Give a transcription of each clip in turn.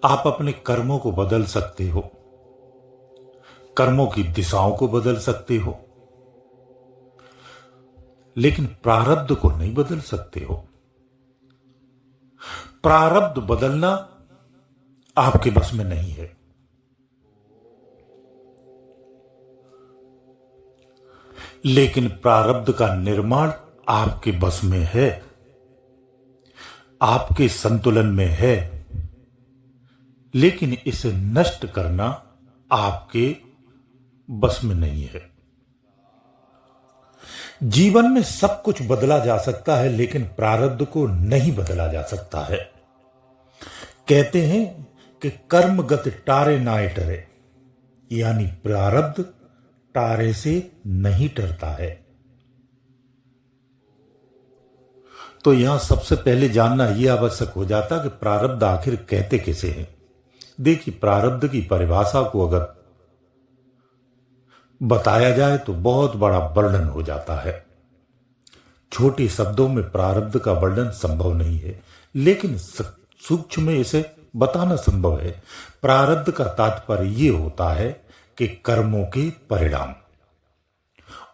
आप अपने कर्मों को बदल सकते हो, कर्मों की दिशाओं को बदल सकते हो, लेकिन प्रारब्ध को नहीं बदल सकते हो। प्रारब्ध बदलना आपके बस में नहीं है। लेकिन प्रारब्ध का निर्माण आपके बस में है, आपके संतुलन में है। लेकिन इसे नष्ट करना आपके बस में नहीं है। जीवन में सब कुछ बदला जा सकता है, लेकिन प्रारब्ध को नहीं बदला जा सकता है। कहते हैं कि कर्मगत टारे नाए टरे, यानी प्रारब्ध टारे से नहीं टरता है। तो यहां सबसे पहले जानना यह आवश्यक हो जाता कि प्रारब्ध आखिर कहते किसे हैं। देखिए, प्रारब्ध की परिभाषा को अगर बताया जाए तो बहुत बड़ा वर्णन हो जाता है। छोटे शब्दों में प्रारब्ध का वर्णन संभव नहीं है, लेकिन सूक्ष्म में इसे बताना संभव है। प्रारब्ध का तात्पर्य यह होता है कि कर्मों के परिणाम,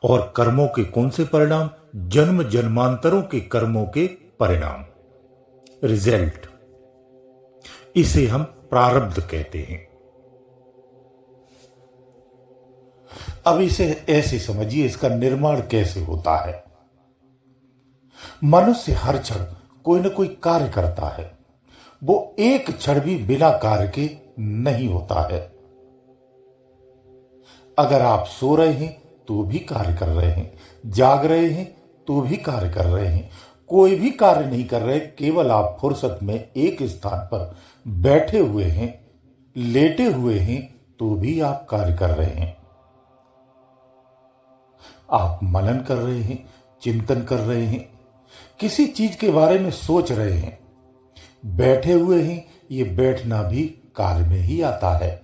और कर्मों के कौन से परिणाम? जन्म जन्मांतरों के कर्मों के परिणाम, रिजल्ट। इसे हम प्रारब्ध कहते हैं। अब इसे ऐसे समझिए, इसका निर्माण कैसे होता है। मनुष्य हर क्षण कोई ना कोई कार्य करता है। वो एक क्षण भी बिना कार्य के नहीं होता है। अगर आप सो रहे हैं तो भी कार्य कर रहे हैं, जाग रहे हैं तो भी कार्य कर रहे हैं, कोई भी कार्य नहीं कर रहे, केवल आप फुर्सत में एक स्थान पर बैठे हुए हैं, लेटे हुए हैं, तो भी आप कार्य कर रहे हैं। आप मनन कर रहे हैं, चिंतन कर रहे हैं, किसी चीज के बारे में सोच रहे हैं, बैठे हुए हैं। ये बैठना भी कार्य में ही आता है।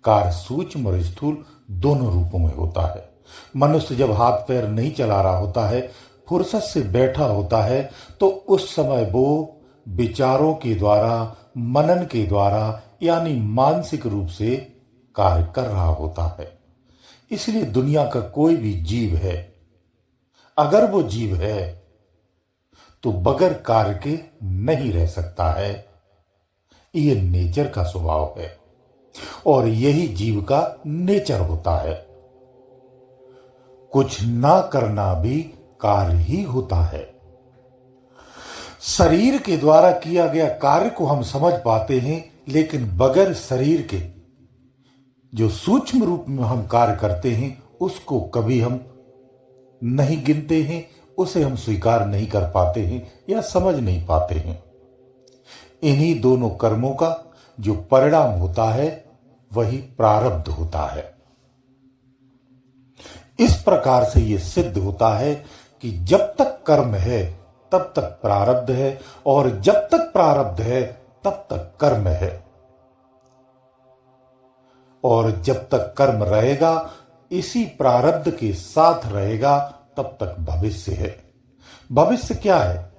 कार्य सूक्ष्म और स्थूल दोनों रूपों में होता है। मनुष्य जब हाथ पैर नहीं चला रहा होता है, फुर्सत से बैठा होता है, तो उस समय वो विचारों के द्वारा, मनन के द्वारा, यानी मानसिक रूप से कार्य कर रहा होता है। इसलिए दुनिया का कोई भी जीव है, अगर वो जीव है तो बगैर कार्य के नहीं रह सकता है। ये नेचर का स्वभाव है, और यही जीव का नेचर होता है। कुछ ना करना भी कार्य ही होता है। शरीर के द्वारा किया गया कार्य को हम समझ पाते हैं, लेकिन बगैर शरीर के जो सूक्ष्म रूप में हम कार्य करते हैं, उसको कभी हम नहीं गिनते हैं, उसे हम स्वीकार नहीं कर पाते हैं या समझ नहीं पाते हैं। इन्हीं दोनों कर्मों का जो परिणाम होता है, वही प्रारब्ध होता है। इस प्रकार से यह सिद्ध होता है कि जब तक कर्म है तब तक प्रारब्ध है, और जब तक प्रारब्ध है तब तक कर्म है। और जब तक कर्म रहेगा, इसी प्रारब्ध के साथ रहेगा, तब तक भविष्य है। भविष्य क्या है?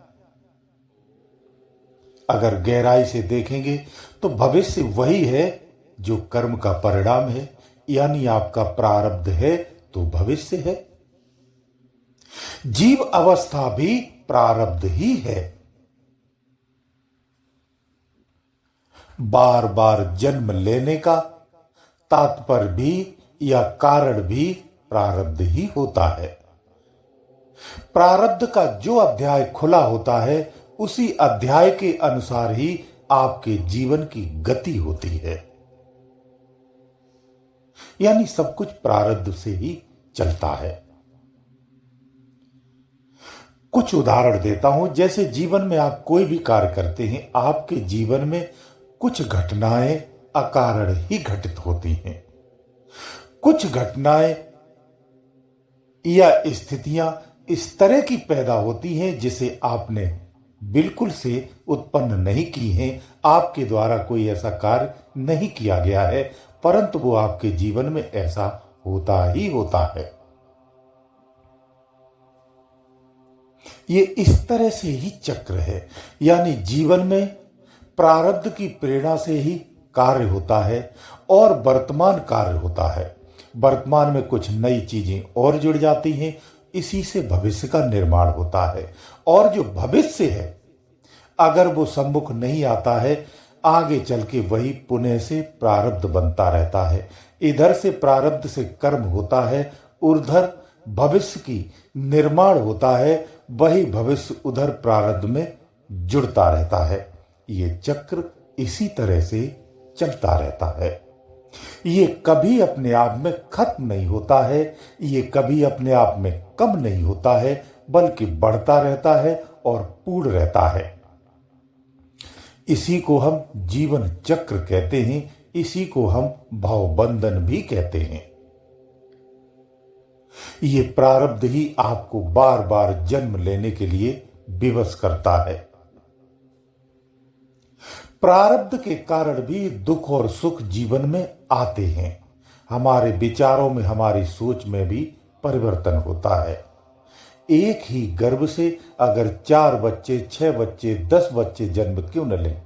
अगर गहराई से देखेंगे तो भविष्य वही है जो कर्म का परिणाम है, यानी आपका प्रारब्ध है तो भविष्य है। जीव अवस्था भी प्रारब्ध ही है। बार बार जन्म लेने का तात्पर्य भी या कारण भी प्रारब्ध ही होता है। प्रारब्ध का जो अध्याय खुला होता है, उसी अध्याय के अनुसार ही आपके जीवन की गति होती है। यानी सब कुछ प्रारब्ध से ही चलता है। कुछ उदाहरण देता हूं। जैसे जीवन में आप कोई भी कार्य करते हैं, आपके जीवन में कुछ घटनाएं अकारण ही घटित होती हैं। कुछ घटनाएं या स्थितियां इस तरह की पैदा होती हैं जिसे आपने बिल्कुल से उत्पन्न नहीं की हैं। आपके द्वारा कोई ऐसा कार्य नहीं किया गया है, परंतु वो आपके जीवन में ऐसा होता ही होता है। ये इस तरह से ही चक्र है। यानी जीवन में प्रारब्ध की प्रेरणा से ही कार्य होता है और वर्तमान कार्य होता है। वर्तमान में कुछ नई चीजें और जुड़ जाती हैं, इसी से भविष्य का निर्माण होता है। और जो भविष्य है, अगर वो सम्मुख नहीं आता है, आगे चल के वही पुनः से प्रारब्ध बनता रहता है। इधर से प्रारब्ध से कर्म होता है, उधर भविष्य की निर्माण होता है, वही भविष्य उधर प्रारब्ध में जुड़ता रहता है। ये चक्र इसी तरह से चलता रहता है। ये कभी अपने आप में खत्म नहीं होता है, ये कभी अपने आप में कम नहीं होता है, बल्कि बढ़ता रहता है और पूर्ण रहता है। इसी को हम जीवन चक्र कहते हैं, इसी को हम भावबंधन भी कहते हैं। ये प्रारब्ध ही आपको बार बार जन्म लेने के लिए विवश करता है। प्रारब्ध के कारण भी दुख और सुख जीवन में आते हैं। हमारे विचारों में, हमारी सोच में भी परिवर्तन होता है। एक ही गर्भ से अगर 4 बच्चे, 6 बच्चे, 10 बच्चे जन्म क्यों न लें,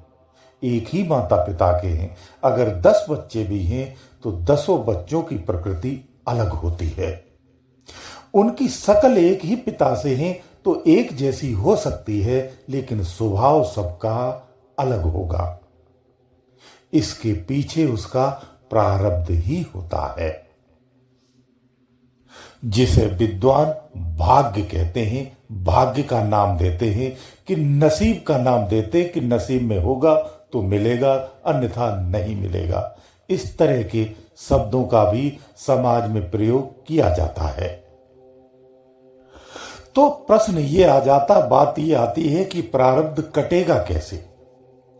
एक ही माता पिता के हैं, अगर 10 बच्चे भी हैं तो 10 बच्चों की प्रकृति अलग होती है। उनकी शकल एक ही पिता से हैं तो एक जैसी हो सकती है, लेकिन स्वभाव सबका अलग होगा। इसके पीछे उसका प्रारब्ध ही होता है, जिसे विद्वान भाग्य कहते हैं। भाग्य का नाम देते हैं, कि नसीब का नाम देते, कि नसीब में होगा तो मिलेगा, अन्यथा नहीं मिलेगा। इस तरह के शब्दों का भी समाज में प्रयोग किया जाता है। तो प्रश्न ये आ जाता, बात ये आती है कि प्रारब्ध कटेगा कैसे।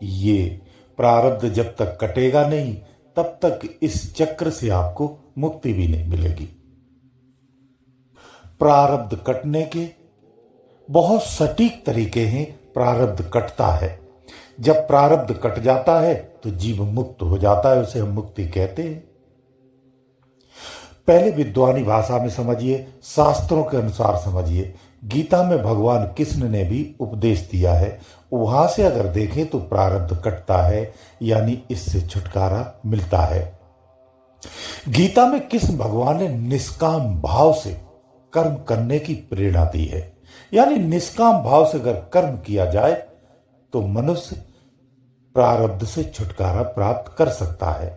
ये प्रारब्ध जब तक कटेगा नहीं, तब तक इस चक्र से आपको मुक्ति भी नहीं मिलेगी। प्रारब्ध कटने के बहुत सटीक तरीके हैं। प्रारब्ध कटता है, जब प्रारब्ध कट जाता है तो जीव मुक्त हो जाता है, उसे हम मुक्ति कहते हैं। पहले विद्वानी भाषा में समझिए, शास्त्रों के अनुसार समझिए। गीता में भगवान कृष्ण ने भी उपदेश दिया है, वहां से अगर देखें तो प्रारब्ध कटता है, यानी इससे छुटकारा मिलता है। गीता में कृष्ण भगवान ने निष्काम भाव से कर्म करने की प्रेरणा दी है, यानी निष्काम भाव से अगर कर्म किया जाए तो मनुष्य प्रारब्ध से छुटकारा प्राप्त कर सकता है।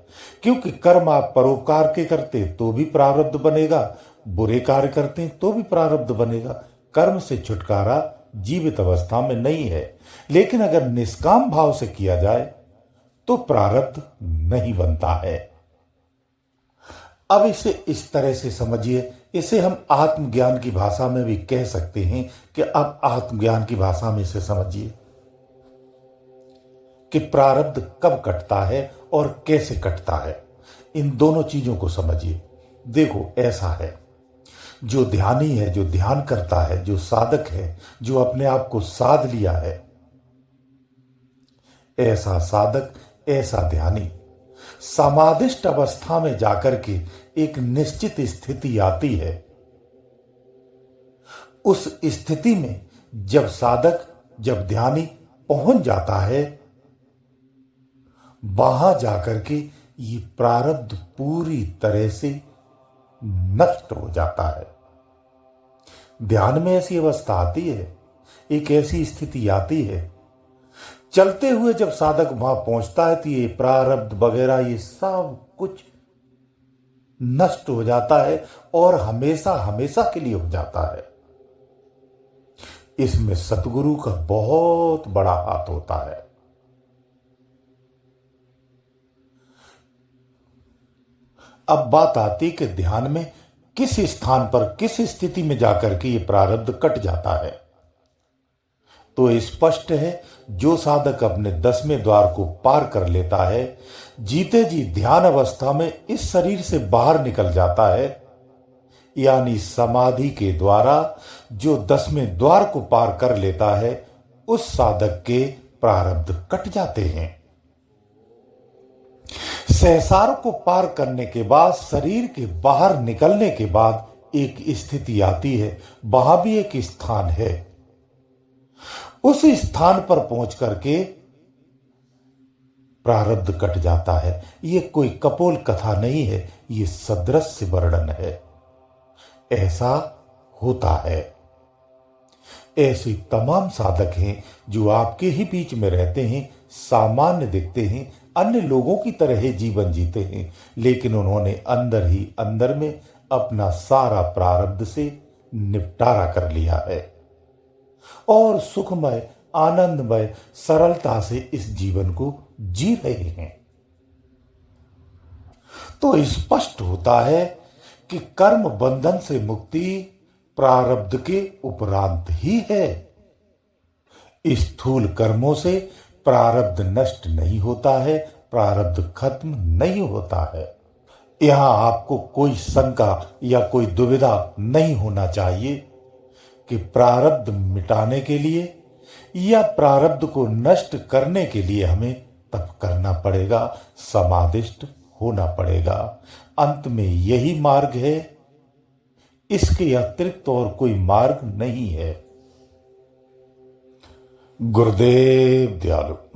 क्योंकि कर्म आप परोपकार के करते तो भी प्रारब्ध बनेगा, बुरे कार्य करते तो भी प्रारब्ध बनेगा। कर्म से छुटकारा जीवित अवस्था में नहीं है, लेकिन अगर निष्काम भाव से किया जाए तो प्रारब्ध नहीं बनता है। अब इसे इस तरह से समझिए, इसे हम आत्मज्ञान की भाषा में भी कह सकते हैं कि अब आत्मज्ञान की भाषा में इसे समझिए कि प्रारब्ध कब कटता है और कैसे कटता है। इन दोनों चीजों को समझिए। देखो, ऐसा है, जो ध्यानी है, जो ध्यान करता है, जो साधक है, जो अपने आप को साध लिया है, ऐसा साधक, ऐसा ध्यानी समाधिष्ट अवस्था में जाकर के एक निश्चित स्थिति आती है। उस स्थिति में जब साधक, जब ध्यानी पहुंच जाता है, वहां जाकर के ये प्रारब्ध पूरी तरह से नष्ट हो जाता है। ध्यान में ऐसी अवस्था आती है, एक ऐसी स्थिति आती है, चलते हुए जब साधक वहां पहुंचता है तो ये प्रारब्ध वगैरह ये सब कुछ नष्ट हो जाता है और हमेशा हमेशा के लिए हो जाता है। इसमें सतगुरु का बहुत बड़ा हाथ होता है। अब बात आती कि ध्यान में किस स्थान पर, किस स्थिति में जाकर के ये प्रारब्ध कट जाता है। तो स्पष्ट है, जो साधक अपने 10वें द्वार को पार कर लेता है, जीते जी ध्यान अवस्था में इस शरीर से बाहर निकल जाता है, यानी समाधि के द्वारा जो 10वें द्वार को पार कर लेता है, उस साधक के प्रारब्ध कट जाते हैं। संसार को पार करने के बाद, शरीर के बाहर निकलने के बाद एक स्थिति आती है, वहां भी एक स्थान है। उस स्थान पर पहुंच करके प्रारब्ध कट जाता है। ये कोई कपोल कथा नहीं है, ये सदृश्य वर्णन है। ऐसा होता है। ऐसे तमाम साधक हैं जो आपके ही बीच में रहते हैं, सामान्य दिखते हैं, अन्य लोगों की तरह ही जीवन जीते हैं, लेकिन उन्होंने अंदर ही अंदर में अपना सारा प्रारब्ध से निपटारा कर लिया है और सुखमय, आनंदमय, सरलता से इस जीवन को जी रहे हैं। तो स्पष्ट होता है कि कर्म बंधन से मुक्ति प्रारब्ध के उपरांत ही है। स्थूल कर्मों से प्रारब्ध नष्ट नहीं होता है, प्रारब्ध खत्म नहीं होता है। यहां आपको कोई शंका या कोई दुविधा नहीं होना चाहिए कि प्रारब्ध मिटाने के लिए या प्रारब्ध को नष्ट करने के लिए हमें तप करना पड़ेगा, समाधिष्ठ होना पड़ेगा। अंत में यही मार्ग है, इसके अतिरिक्त और कोई मार्ग नहीं है। गुरुदेव दयालु।